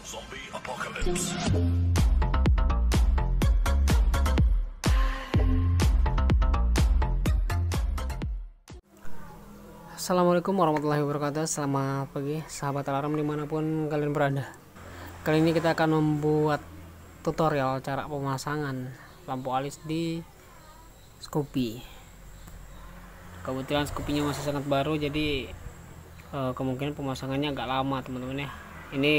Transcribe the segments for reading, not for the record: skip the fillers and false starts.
Zombie Apocalypse. Assalamualaikum warahmatullahi wabarakatuh. Selamat pagi sahabat alarm dimanapun kalian berada. Kali ini kita akan membuat tutorial cara pemasangan lampu alis di Scoopy. Kebetulan Scoopy-nya masih sangat baru, jadi kemungkinan pemasangannya agak lama teman-teman ya. Ini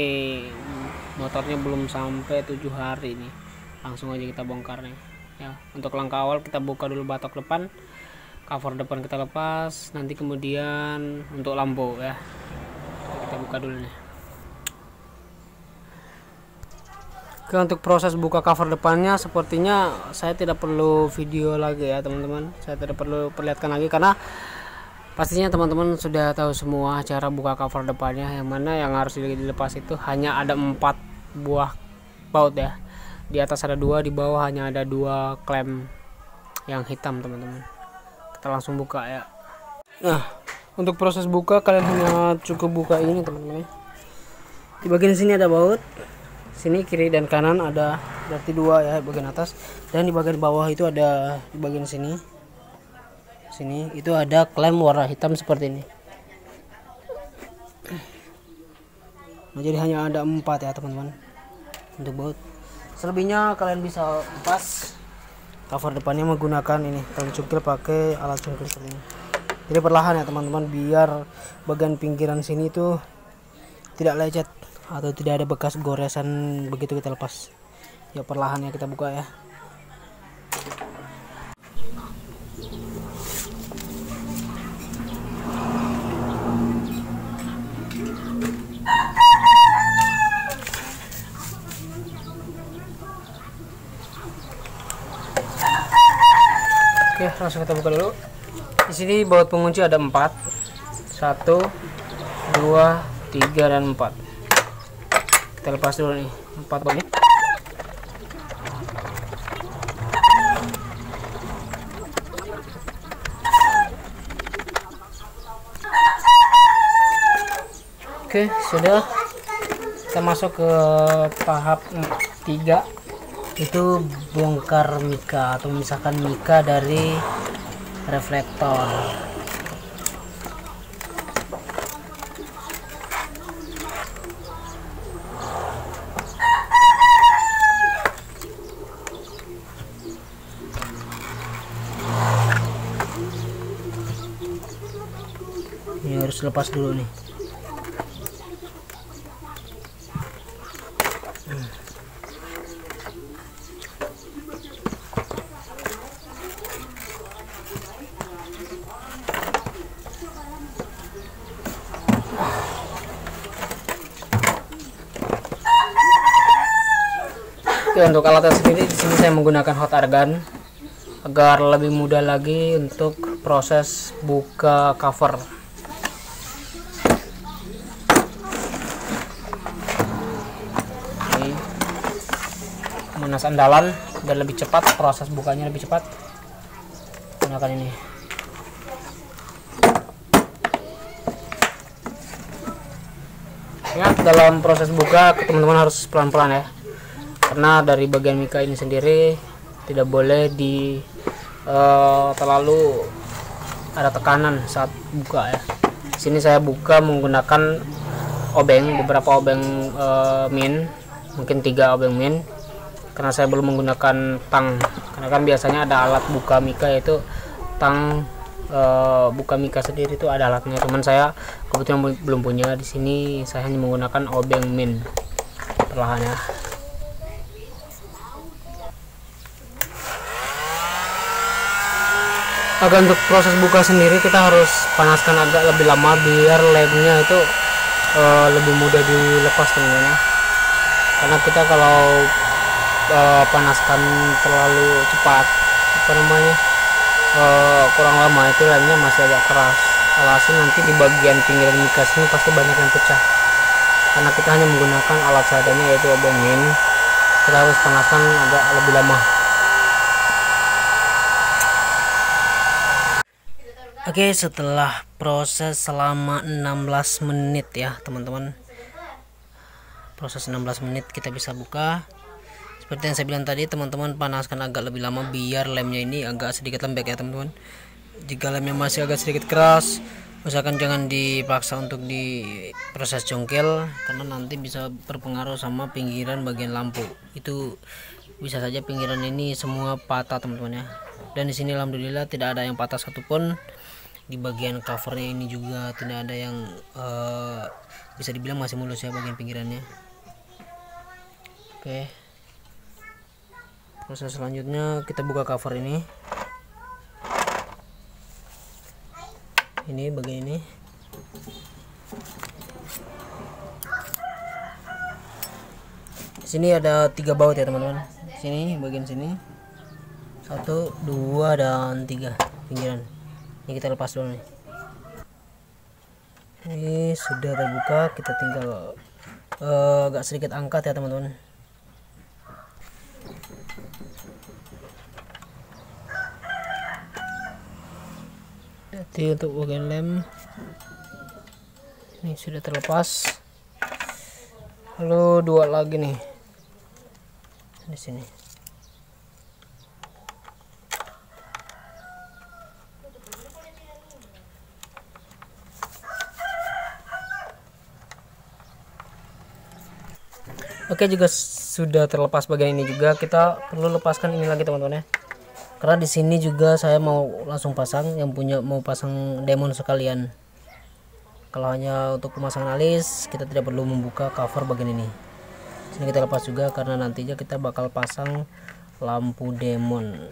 motornya belum sampai 7 hari nih, langsung aja kita bongkar nih ya. Untuk langkah awal kita buka dulu batok depan, cover depan kita lepas, nanti kemudian untuk lampu ya kita buka dulu nih. Oke, untuk proses buka cover depannya sepertinya saya tidak perlu video lagi ya teman-teman, saya tidak perlu perlihatkan lagi karena pastinya teman-teman sudah tahu semua cara buka cover depannya, yang mana yang harus dilepas itu hanya ada 4 buah baut ya. Di atas ada 2, di bawah hanya ada 2 klem yang hitam teman-teman. Kita langsung buka ya. Nah, untuk proses buka kalian hanya cukup buka ini teman-teman ya. Di bagian sini ada baut, sini kiri dan kanan ada berarti 2 ya, bagian atas, dan di bagian bawah itu ada di bagian sini itu ada klem warna hitam seperti ini. Nah, jadi hanya ada 4 ya teman-teman untuk baut. Selebihnya kalian bisa lepas cover depannya menggunakan ini tali cungkil, pakai alat cungkil seperti ini. Jadi perlahan ya teman-teman, biar bagian pinggiran sini itu tidak lecet atau tidak ada bekas goresan begitu kita lepas. Ya perlahan ya kita buka ya. Oke, langsung kita buka dulu. Di sini baut pengunci ada 4, 1, 2, 3 dan 4. Kita lepas dulu nih 4 bautnya. Oke, sudah. Kita masuk ke tahap 3, itu bongkar mika atau memisahkan mika dari reflektor. Ini harus lepas dulu nih. Oke, untuk alatnya sendiri di sini saya menggunakan hot air gun agar lebih mudah lagi untuk proses buka cover. Ini manas andalan biar lebih cepat, proses bukanya lebih cepat. Gunakan ini. Ingat, dalam proses buka teman-teman harus pelan-pelan ya, karena dari bagian mika ini sendiri tidak boleh terlalu ada tekanan saat buka ya. Di sini saya buka menggunakan obeng, beberapa obeng min, mungkin 3 obeng min, karena saya belum menggunakan tang, karena kan biasanya ada alat buka mika yaitu tang. Buka mika sendiri itu ada alatnya, teman saya kebetulan belum punya. Di sini saya hanya menggunakan obeng min. Perlahan ya. Agar untuk proses buka sendiri kita harus panaskan agak lebih lama biar lemnya itu lebih mudah dilepas teman-teman ya. Karena kita kalau panaskan terlalu cepat, kurang lama, itu lemnya masih agak keras. Alhasil nanti di bagian pinggiran mika ini pasti banyak yang pecah. Karena kita hanya menggunakan alat seadanya yaitu obeng min, kita harus panaskan agak lebih lama. Oke, setelah proses selama 16 menit ya teman-teman, proses 16 menit kita bisa buka. Seperti yang saya bilang tadi, teman-teman panaskan agak lebih lama biar lemnya ini agak sedikit lembek ya teman-teman. Jika lemnya masih agak sedikit keras, usahakan jangan dipaksa untuk diproses congkel, karena nanti bisa berpengaruh sama pinggiran bagian lampu. Itu bisa saja pinggiran ini semua patah teman-teman ya. Dan di sini alhamdulillah tidak ada yang patah satupun. Di bagian covernya ini juga tidak ada yang bisa dibilang masih mulus ya bagian pinggirannya. Oke. Proses selanjutnya kita buka cover ini. Ini bagian ini. Di sini ada 3 baut ya teman-teman. Sini bagian sini. 1, 2 dan 3 pinggiran. Ini kita lepas dulu nih. Ini sudah terbuka, kita tinggal agak sedikit angkat ya teman-teman. Jadi untuk bagian lem ini sudah terlepas. Lalu 2 lagi nih di sini. Oke, juga sudah terlepas bagian ini juga, kita perlu lepaskan ini lagi teman-teman ya. Karena di sini juga saya mau langsung pasang, yang punya mau pasang demon sekalian. Kalau hanya untuk pemasangan alis, kita tidak perlu membuka cover bagian ini. Sini kita lepas juga karena nantinya kita bakal pasang lampu demon.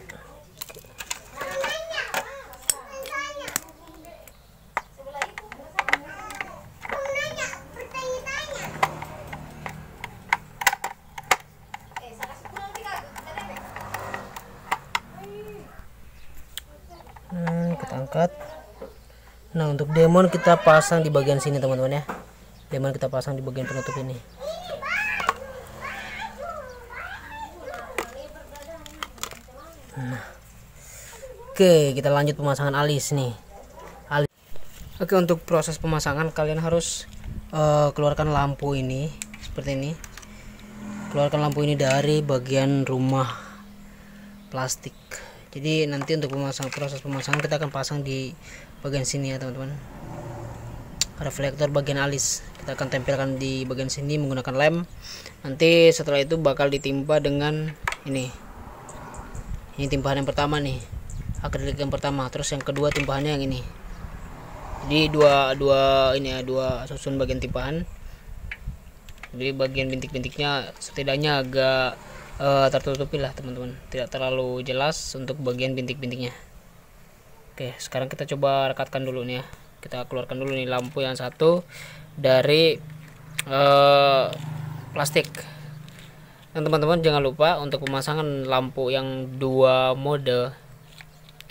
Kita angkat. Nah, untuk demon kita pasang di bagian sini teman-teman ya. Demon kita pasang di bagian penutup ini. Nah. Oke, kita lanjut pemasangan alis nih. Oke, untuk proses pemasangan kalian harus keluarkan lampu ini seperti ini. Keluarkan lampu ini dari bagian rumah plastik. Jadi nanti untuk proses pemasangan kita akan pasang di bagian sini ya teman-teman. Reflektor bagian alis kita akan tempelkan di bagian sini menggunakan lem. Nanti setelah itu bakal ditimpa dengan ini. Ini timpahan yang pertama nih, akrilik yang pertama. Terus yang kedua timpahannya yang ini. Jadi dua susun bagian timpahan. Jadi bagian bintik-bintiknya setidaknya agak tertutupi lah teman-teman, tidak terlalu jelas untuk bagian bintik-bintiknya. Oke, sekarang kita coba rekatkan dulu nih ya. Kita keluarkan dulu nih lampu yang satu dari plastik. Dan teman-teman jangan lupa untuk pemasangan lampu yang 2 mode.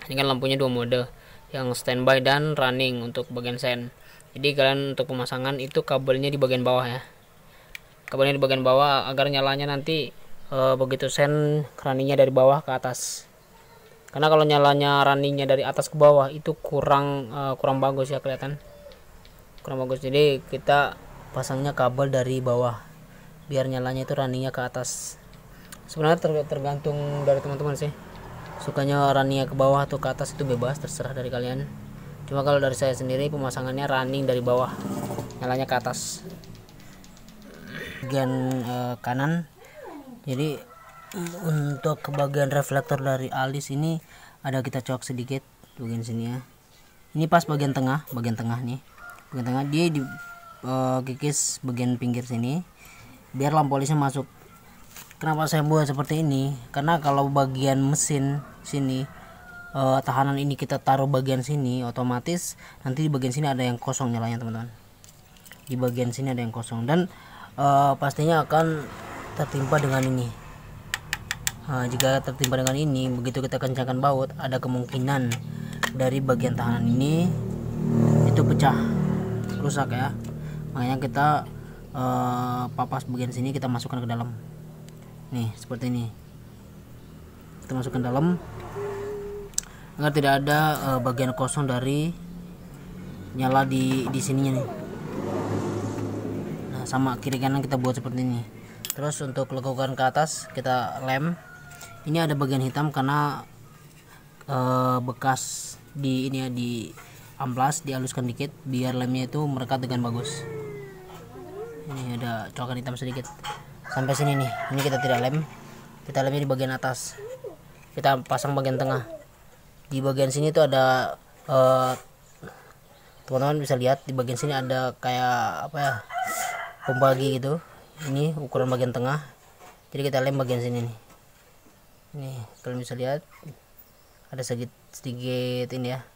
Ini kan lampunya 2 mode, yang standby dan running untuk bagian sen. Jadi kalian untuk pemasangan itu kabelnya di bagian bawah ya. Kabelnya di bagian bawah agar nyalanya nanti begitu sen runningnya dari bawah ke atas. Karena kalau nyalanya runningnya dari atas ke bawah itu kurang bagus ya, kelihatan kurang bagus. Jadi kita pasangnya kabel dari bawah biar nyalanya itu runningnya ke atas. Sebenarnya tergantung dari teman-teman sih, sukanya runningnya ke bawah atau ke atas itu bebas, terserah dari kalian. Cuma kalau dari saya sendiri pemasangannya running dari bawah, nyalanya ke atas bagian kanan. Jadi untuk bagian reflektor dari alis ini ada kita colok sedikit bagian sini ya. Ini pas bagian tengah nih, bagian tengah dia di kikis bagian pinggir sini biar lampu alisnya masuk. Kenapa saya buat seperti ini? Karena kalau bagian mesin sini tahanan ini kita taruh bagian sini, otomatis nanti di bagian sini ada yang kosong nyalanya teman-teman. Di bagian sini ada yang kosong dan pastinya akan tertimpa dengan ini. Nah, jika tertimpa dengan ini, begitu kita kencangkan baut, ada kemungkinan dari bagian tahanan ini itu pecah, rusak ya. Makanya kita papas bagian sini kita masukkan ke dalam. Nih seperti ini. Kita masukkan dalam agar tidak ada bagian kosong dari nyala di sininya nih. Nah sama kiri kanan kita buat seperti ini. Terus untuk lekukan ke atas kita lem. Ini ada bagian hitam karena bekas di ini ya, di amplas dihaluskan dikit biar lemnya itu merekat dengan bagus. Ini ada cokan hitam sedikit sampai sini nih. Ini kita tidak lem, kita lemnya di bagian atas. Kita pasang bagian tengah. Di bagian sini tuh ada teman-teman bisa lihat di bagian sini ada kayak apa ya, pembagi gitu. Ini ukuran bagian tengah, jadi kita lem bagian sini nih. Nih kalian bisa lihat ada sedikit ini ya,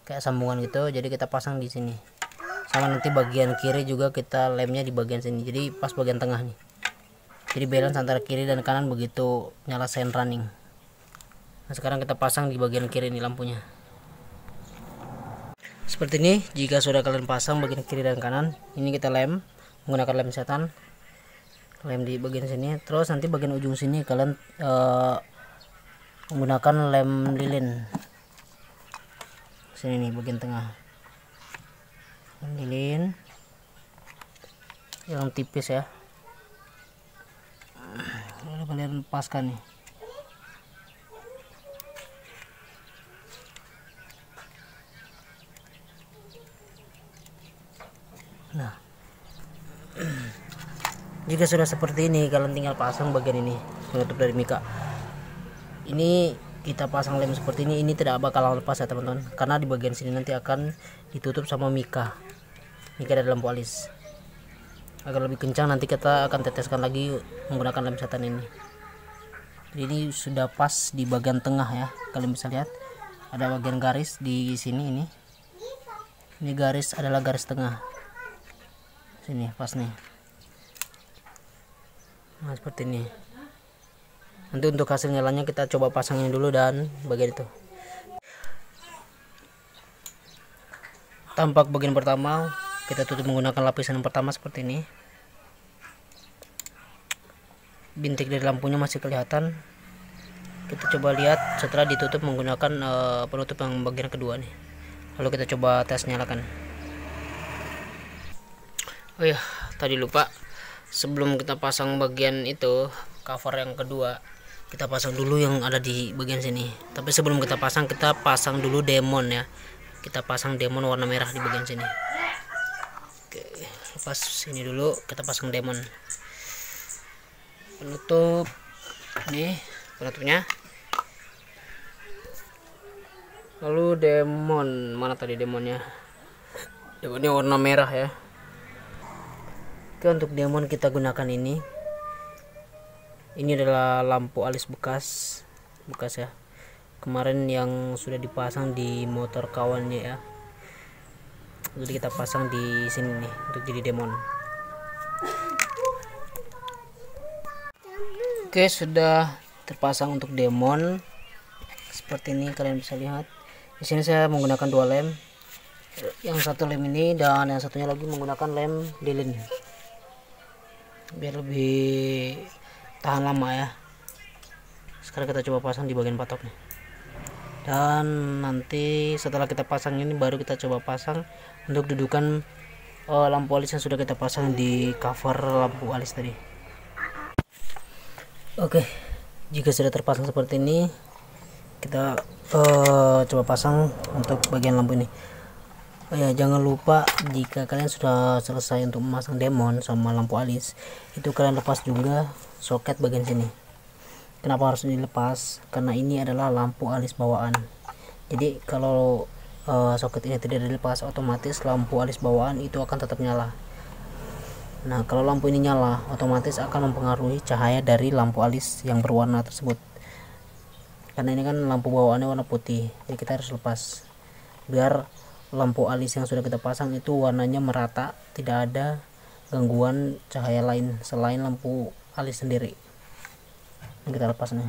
kayak sambungan gitu, jadi kita pasang di sini. Sama nanti bagian kiri juga kita lemnya di bagian sini, jadi pas bagian tengah nih, jadi balance antara kiri dan kanan begitu nyala sein running. Nah sekarang kita pasang di bagian kiri ini lampunya seperti ini. Jika sudah kalian pasang bagian kiri dan kanan, ini kita lem menggunakan lem setan, lem di bagian sini. Terus nanti bagian ujung sini kalian menggunakan lem lilin sini nih, bagian tengah lem lilin yang tipis ya, lalu kalian lepaskan nih. Nah jika sudah seperti ini, kalian tinggal pasang bagian ini penutup dari mika. Ini kita pasang lem seperti ini tidak bakal lepas ya teman-teman, karena di bagian sini nanti akan ditutup sama mika dari lampu alis. Agar lebih kencang nanti kita akan teteskan lagi menggunakan lem setan ini. Jadi ini sudah pas di bagian tengah ya, kalian bisa lihat ada bagian garis di sini. Ini garis adalah garis tengah sini, pas nih. Nah seperti ini. Nanti untuk hasil nyalanya kita coba pasangin dulu dan bagian itu. Tampak bagian pertama kita tutup menggunakan lapisan yang pertama seperti ini. Bintik dari lampunya masih kelihatan. Kita coba lihat setelah ditutup menggunakan penutup yang bagian kedua nih. Lalu kita coba tes nyalakan. Oh ya, tadi lupa. Sebelum kita pasang bagian itu cover yang kedua, kita pasang dulu yang ada di bagian sini. Tapi sebelum kita pasang dulu demon ya. Kita pasang demon warna merah di bagian sini. Oke, lepas sini dulu kita pasang demon. Penutup nih, penutupnya. Lalu demon, mana tadi demonnya? Demonnya warna merah ya. Oke, untuk demon kita gunakan ini. Ini adalah lampu alis bekas ya. Kemarin yang sudah dipasang di motor kawannya ya. Jadi kita pasang di sini nih untuk jadi demon. Oke, sudah terpasang untuk demon. Seperti ini kalian bisa lihat. Di sini saya menggunakan dua lem. Yang satu lem ini dan yang satunya lagi menggunakan lem lilin. Biar lebih tahan lama ya. Sekarang kita coba pasang di bagian patok nih. Dan nanti setelah kita pasang ini baru kita coba pasang untuk dudukan lampu alis yang sudah kita pasang di cover lampu alis tadi. Oke, jika sudah terpasang seperti ini, kita coba pasang untuk bagian lampu ini. Oh ya, jangan lupa jika kalian sudah selesai untuk memasang demon sama lampu alis, itu kalian lepas juga soket bagian sini. Kenapa harus dilepas? Karena ini adalah lampu alis bawaan. Jadi kalau soket ini tidak dilepas, otomatis lampu alis bawaan itu akan tetap nyala. Nah kalau lampu ini nyala, otomatis akan mempengaruhi cahaya dari lampu alis yang berwarna tersebut. Karena ini kan lampu bawaannya warna putih, jadi kita harus lepas biar lampu alis yang sudah kita pasang itu warnanya merata, tidak ada gangguan cahaya lain selain lampu alis sendiri. Ini kita lepas nih.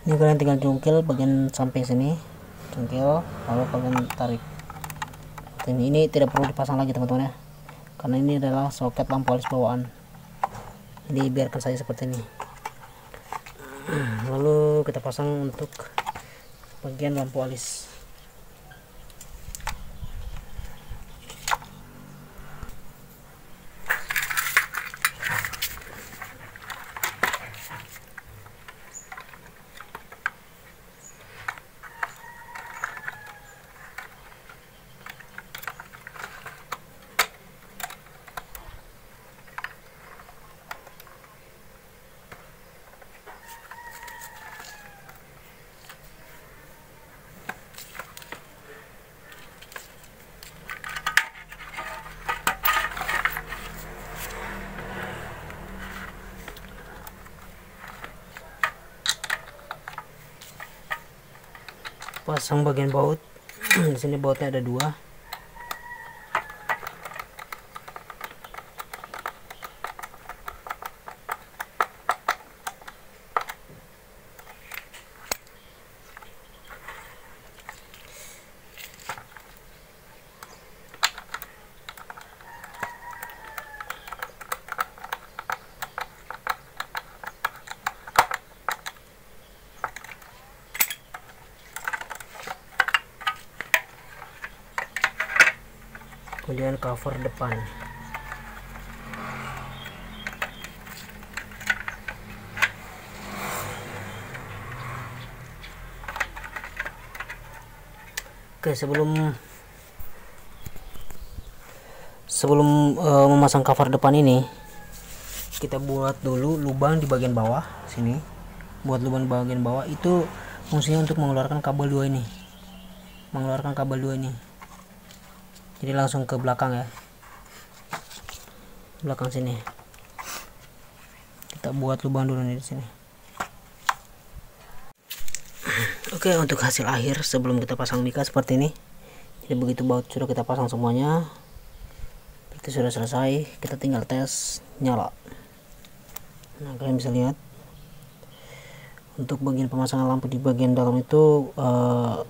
Ini kalian tinggal jungkil bagian samping sini, jungkil lalu kalian tarik. Ini tidak perlu dipasang lagi teman-teman ya, karena ini adalah soket lampu alis bawaan. Jadi biarkan saja seperti ini. Lalu baru kita pasang untuk bagian lampu alis. Pasang bagian baut. Di sini bautnya ada 2. Kemudian cover depan. Oke, sebelum memasang cover depan ini, kita buat dulu lubang di bagian bawah sini. Buat lubang di bagian bawah itu fungsinya untuk mengeluarkan kabel 2 ini. Jadi langsung ke belakang ya, belakang sini. Kita buat lubang dulu nih di sini. Oke, untuk hasil akhir sebelum kita pasang mika seperti ini. Jadi begitu baut sudah kita pasang semuanya, berarti sudah selesai. Kita tinggal tes nyala. Nah, kalian bisa lihat untuk bagian pemasangan lampu di bagian dalam itu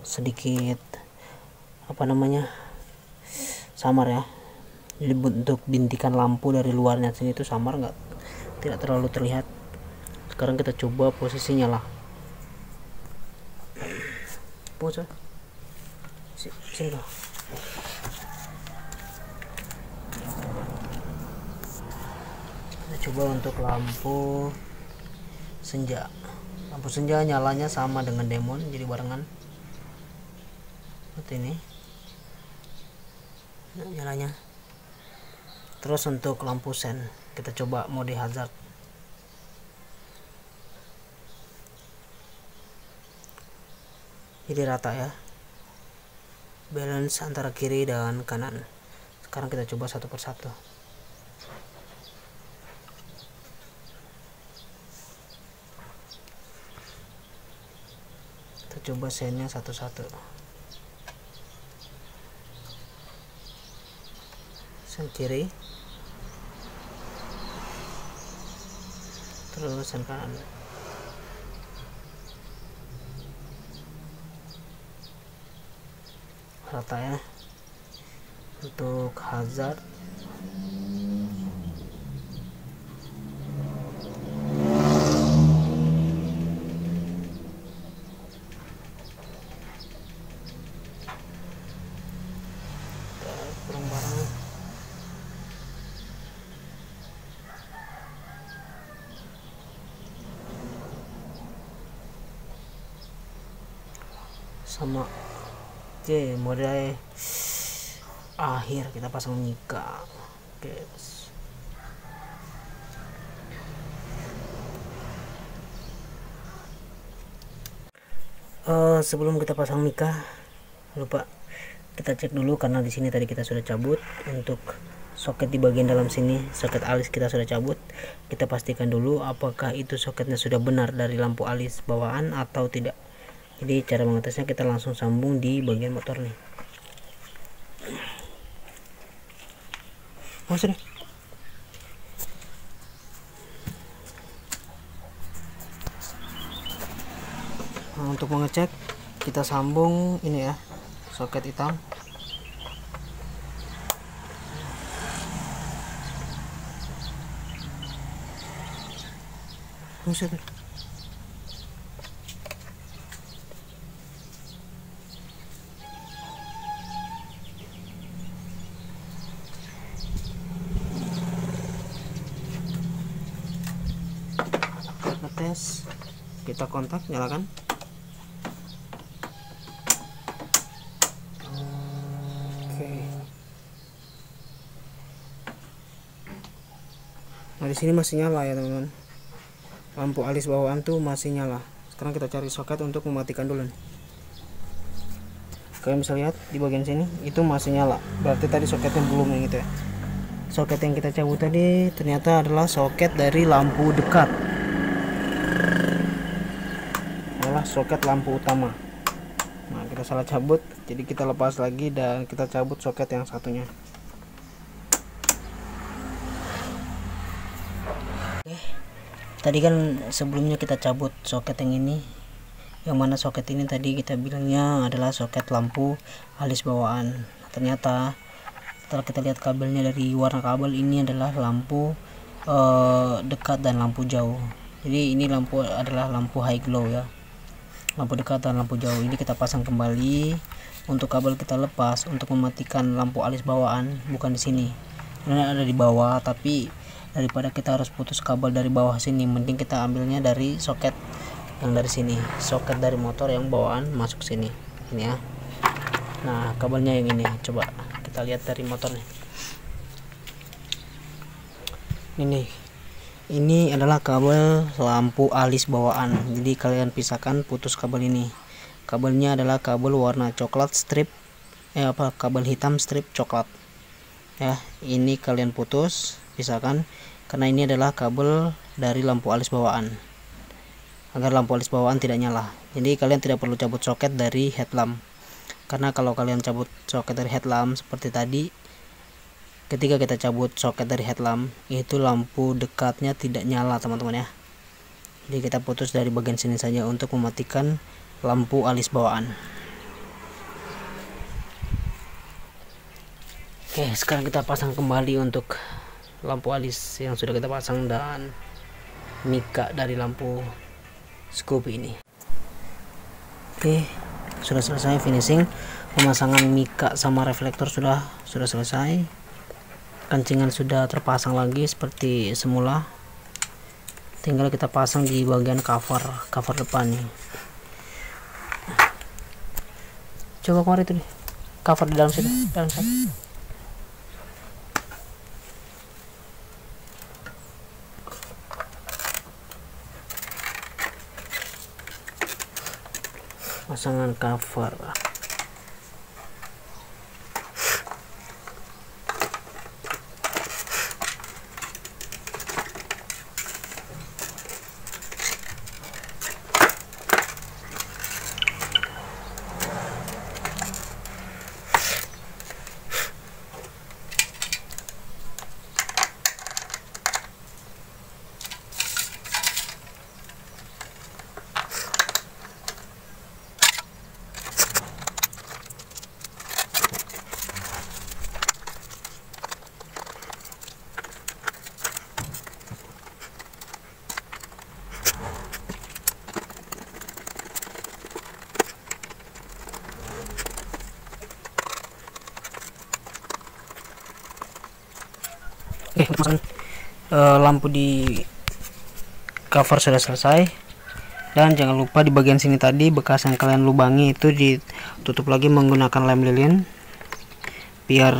sedikit samar ya. Jadi untuk bintikan lampu dari luarnya sini itu samar, tidak terlalu terlihat. Sekarang kita coba posisinya lah. Sini loh. Kita coba untuk lampu senja. Lampu senja nyalanya sama dengan demon, jadi barengan seperti ini. Nah, nyalanya. Terus untuk lampu sen kita coba mode hazard. Jadi rata ya, balance antara kiri dan kanan. Sekarang kita coba satu persatu. Kita coba sennya satu-satu. Sen kiri, terus sen kanan. Rata ya. Untuk hazard kurang barang. Sama. Oke, mode akhir kita pasang mika. Oke. Sebelum kita pasang mika, lupa kita cek dulu karena di sini tadi kita sudah cabut. Untuk soket di bagian dalam sini, soket alis kita sudah cabut. Kita pastikan dulu apakah itu soketnya sudah benar dari lampu alis bawaan atau tidak. Jadi cara mengetesnya kita langsung sambung di bagian motor nih. Nah, untuk mengecek kita sambung ini ya, soket hitam. tes, kita kontak, nyalakan. Oke. Nah di sini masih nyala ya teman-teman, lampu alis bawaan tuh masih nyala. Sekarang kita cari soket untuk mematikan dulu nih. Kalian bisa lihat di bagian sini itu masih nyala, berarti tadi soketnya belum yang gitu ya. Soket yang kita cabut tadi ternyata adalah soket dari lampu dekat, adalah soket lampu utama. Nah kita salah cabut, jadi kita lepas lagi dan kita cabut soket yang satunya. Tadi kan sebelumnya kita cabut soket yang ini, yang mana soket ini tadi kita bilangnya adalah soket lampu alis bawaan. Ternyata setelah kita lihat kabelnya dari warna kabel, ini adalah lampu dekat dan lampu jauh. Jadi ini lampu adalah lampu high glow ya, lampu dekat dan lampu jauh. Ini kita pasang kembali. Untuk kabel kita lepas untuk mematikan lampu alis bawaan, bukan di sini, ini ada di bawah. Tapi daripada kita harus putus kabel dari bawah sini, mending kita ambilnya dari soket yang dari sini, soket dari motor yang bawaan masuk sini ini ya. Nah kabelnya yang ini, coba kita lihat dari motornya. Ini adalah kabel lampu alis bawaan. Jadi kalian pisahkan, putus kabel ini. Kabelnya adalah kabel warna coklat strip, kabel hitam strip coklat ya. Ini kalian putus, pisahkan, karena ini adalah kabel dari lampu alis bawaan, agar lampu alis bawaan tidak nyala. Jadi kalian tidak perlu cabut soket dari headlamp, karena kalau kalian cabut soket dari headlamp seperti tadi, ketika kita cabut soket dari headlamp itu lampu dekatnya tidak nyala teman-teman ya. Jadi kita putus dari bagian sini saja untuk mematikan lampu alis bawaan. Oke, sekarang kita pasang kembali untuk lampu alis yang sudah kita pasang dan mika dari lampu Scoopy ini. Oke, sudah selesai finishing. Pemasangan mika sama reflektor sudah selesai. Kancingan sudah terpasang lagi seperti semula. Tinggal kita pasang di bagian cover depan nih. Coba kemarin itu nih, cover di dalam situ, dalam situ. Pasangan cover. Lampu di cover sudah selesai, dan jangan lupa di bagian sini tadi bekas yang kalian lubangi itu ditutup lagi menggunakan lem lilin, biar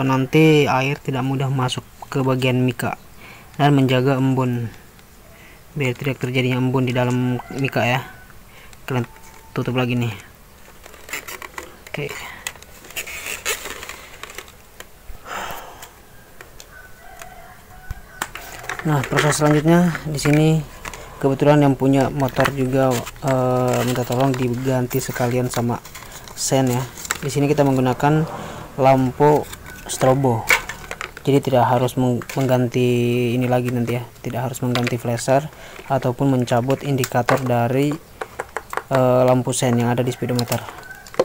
nanti air tidak mudah masuk ke bagian mika dan menjaga embun, biar tidak terjadinya embun di dalam mika ya. Kalian tutup lagi nih. Oke. Nah proses selanjutnya di sini kebetulan yang punya motor juga minta tolong diganti sekalian sama sen ya. Di sini kita menggunakan lampu strobo, jadi tidak harus mengganti ini lagi nanti ya, tidak harus mengganti flasher ataupun mencabut indikator dari lampu sen yang ada di speedometer.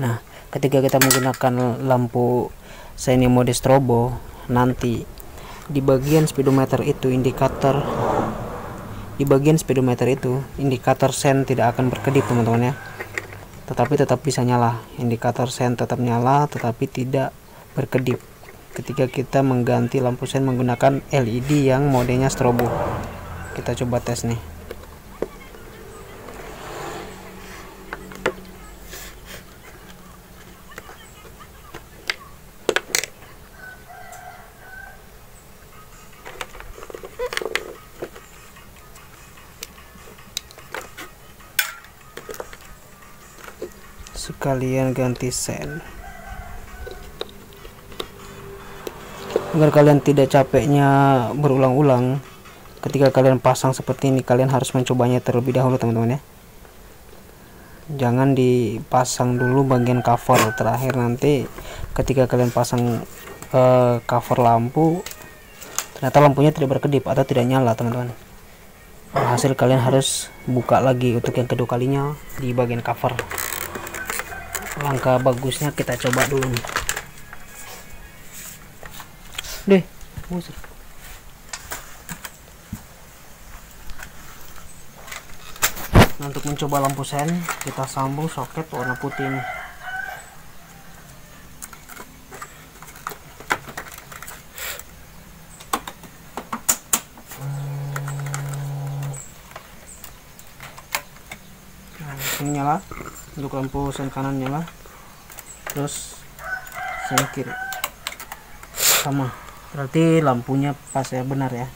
Nah ketika kita menggunakan lampu sen yang mode strobo, nanti di bagian speedometer itu indikator sen tidak akan berkedip teman-teman ya, tetapi tetap bisa nyala. Indikator sen tetap nyala tetapi tidak berkedip ketika kita mengganti lampu sen menggunakan LED yang modenya strobo. Kita coba tes nih. sekalian ganti sen agar kalian tidak capeknya berulang-ulang. Ketika kalian pasang seperti ini, kalian harus mencobanya terlebih dahulu teman-teman ya. Jangan dipasang dulu bagian cover terakhir, nanti ketika kalian pasang cover lampu ternyata lampunya tidak berkedip atau tidak nyala teman-teman. Hasil kalian harus buka lagi untuk yang kedua kalinya di bagian cover. Langkah bagusnya kita coba dulu nih. Deh, musik. Nah, untuk mencoba lampu sen, kita sambung soket warna putih ini. Nah, ini nyala. Untuk lampu sen kanan nyala. Terus sen kiri sama. Berarti lampunya pas ya, benar ya.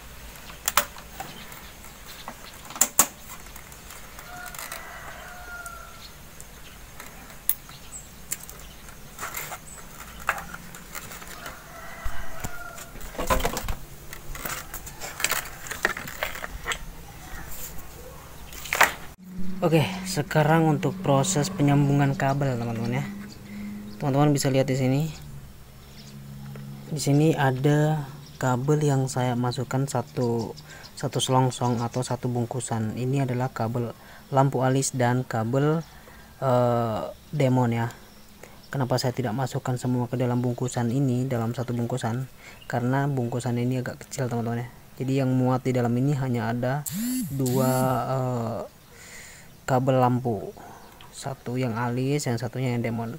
Oke, sekarang untuk proses penyambungan kabel teman-teman ya. Teman-teman bisa lihat di sini. Di sini ada kabel yang saya masukkan satu selongsong atau satu bungkusan. Ini adalah kabel lampu alis dan kabel demon ya. Kenapa saya tidak masukkan semua ke dalam bungkusan ini, dalam satu bungkusan? Karena bungkusan ini agak kecil teman-teman ya. Jadi yang muat di dalam ini hanya ada dua kabel lampu, satu yang alis, yang satunya yang demon.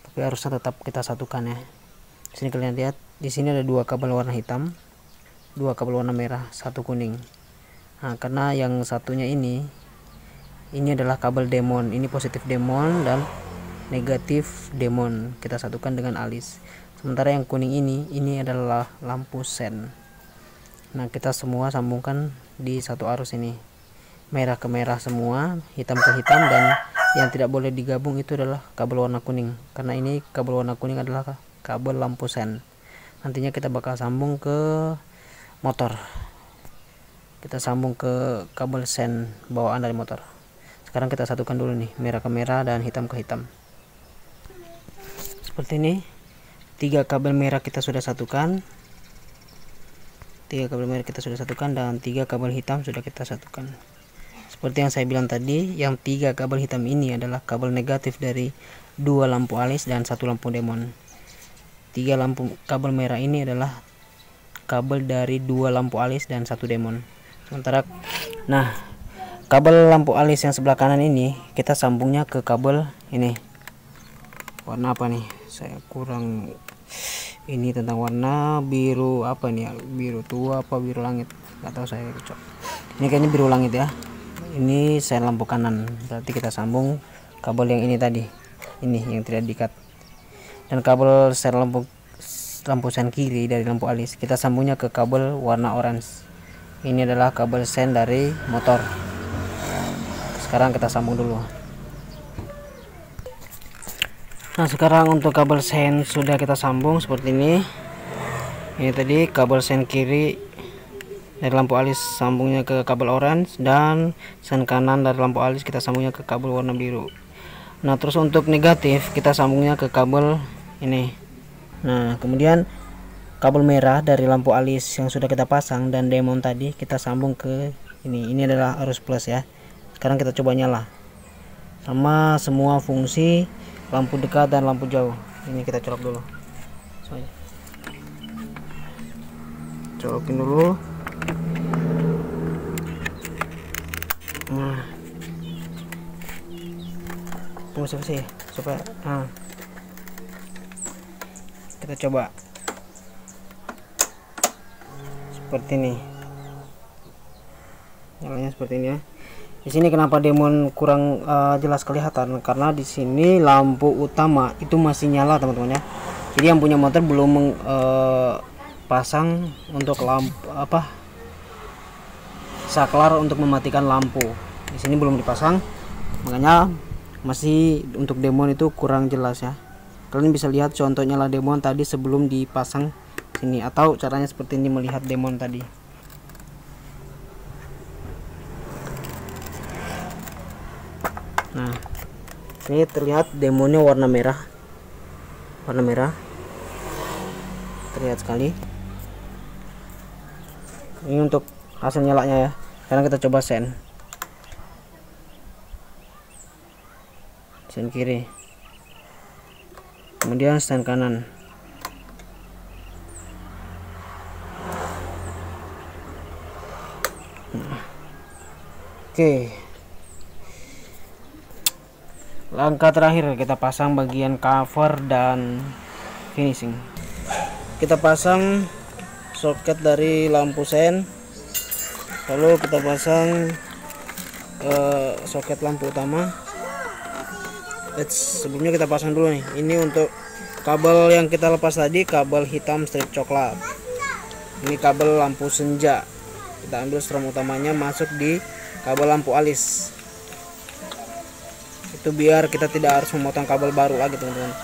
Tapi harusnya tetap kita satukan ya. Sini kalian lihat, di sini ada dua kabel warna hitam, dua kabel warna merah, satu kuning. Nah, karena yang satunya ini adalah kabel demon, ini positif demon dan negatif demon, kita satukan dengan alis. Sementara yang kuning ini adalah lampu sen. Nah, kita semua sambungkan di satu arus ini, merah ke merah semua, hitam ke hitam, dan yang tidak boleh digabung itu adalah kabel warna kuning, karena ini kabel warna kuning adalah kabel lampu sen. Nantinya kita bakal sambung ke motor, kita sambung ke kabel sen bawaan dari motor. Sekarang kita satukan dulu nih, merah ke merah dan hitam ke hitam. Seperti ini, 3 kabel merah kita sudah satukan, 3 kabel merah kita sudah satukan, dan 3 kabel hitam sudah kita satukan. Seperti yang saya bilang tadi, yang 3 kabel hitam ini adalah kabel negatif dari 2 lampu alis dan 1 lampu demon. 3 kabel merah ini adalah kabel dari 2 lampu alis dan 1 demon. Sementara kabel lampu alis yang sebelah kanan ini kita sambungnya ke kabel ini. Warna apa nih? Saya kurang ini tentang warna biru apa nih ya? Biru tua apa biru langit? Gak tahu saya. Ini kayaknya biru langit ya. Ini sen lampu kanan. Berarti kita sambung kabel yang ini tadi. Ini yang tidak diikat. Dan kabel sen lampu sen kiri dari lampu alis kita sambungnya ke kabel warna orange. Ini adalah kabel sen dari motor. Sekarang kita sambung dulu. Nah, sekarang untuk kabel sen sudah kita sambung seperti ini. Ini tadi kabel sen kiri dari lampu alis sambungnya ke kabel orange, dan sen kanan dari lampu alis kita sambungnya ke kabel warna biru. Nah, terus untuk negatif kita sambungnya ke kabel ini. Nah, kemudian kabel merah dari lampu alis yang sudah kita pasang dan demon tadi kita sambung ke ini. Ini adalah arus plus ya. Sekarang kita coba nyala. Sama semua fungsi lampu dekat dan lampu jauh. Ini kita colok dulu. Colokin dulu. Nah, fungsi sih supaya kita coba seperti ini, nyalanya seperti ini ya. Di sini kenapa demon kurang jelas kelihatan, karena di sini lampu utama itu masih nyala teman-teman ya. Jadi yang punya motor belum pasang untuk lampu saklar untuk mematikan lampu. Di sini belum dipasang, makanya masih untuk demon itu kurang jelas ya. Kalian bisa lihat contohnya lah demon tadi sebelum dipasang sini, atau caranya seperti ini melihat demon tadi. Nah, ini terlihat demonnya warna merah, terlihat sekali. Ini untuk hasil nyalanya ya. Sekarang kita coba sen kiri, kemudian sen kanan. Oke, langkah terakhir kita pasang bagian cover dan finishing. Kita pasang soket dari lampu sen, lalu kita pasang soket lampu utama. Sebelumnya kita pasang dulu nih, ini untuk kabel yang kita lepas tadi, kabel hitam strip coklat. Ini kabel lampu senja, kita ambil strom utamanya masuk di kabel lampu alis. Itu biar kita tidak harus memotong kabel baru lagi teman-teman.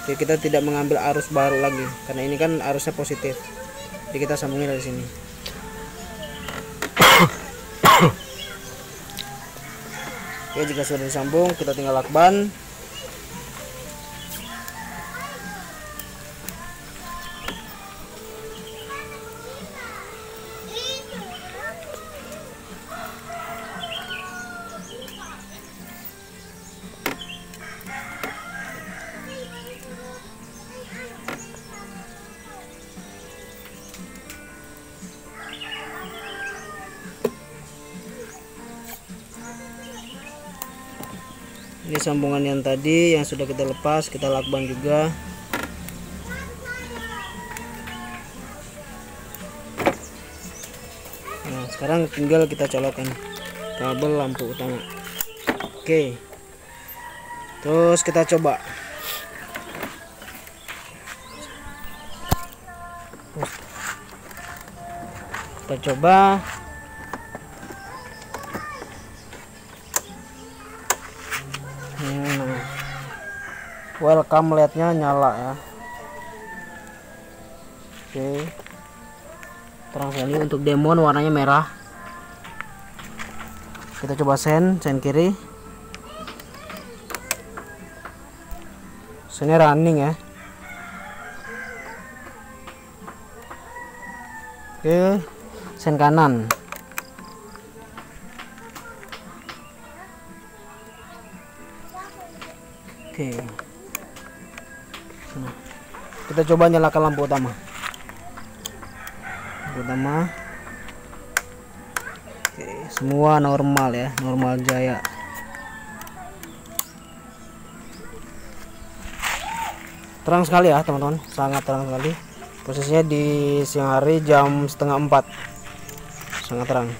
Jadi kita tidak mengambil arus baru lagi, karena ini kan arusnya positif. Jadi kita sambungin dari sini. Oke, jika sudah disambung, kita tinggal lakban. Ini sambungan yang tadi yang sudah kita lepas, kita lakban juga. Nah, sekarang tinggal kita colokkan kabel lampu utama. Oke, terus kita coba. Welcome LED-nya nyala ya. Oke, terang sekali. Untuk demon warnanya merah. Kita coba sen kiri. Sennya running ya. Oke, sen kanan. Oke. Nah, kita coba nyalakan lampu utama. Oke, semua normal ya, normal jaya. Terang sekali ya teman-teman, sangat terang sekali. Posisinya di siang hari jam 3:30, sangat terang.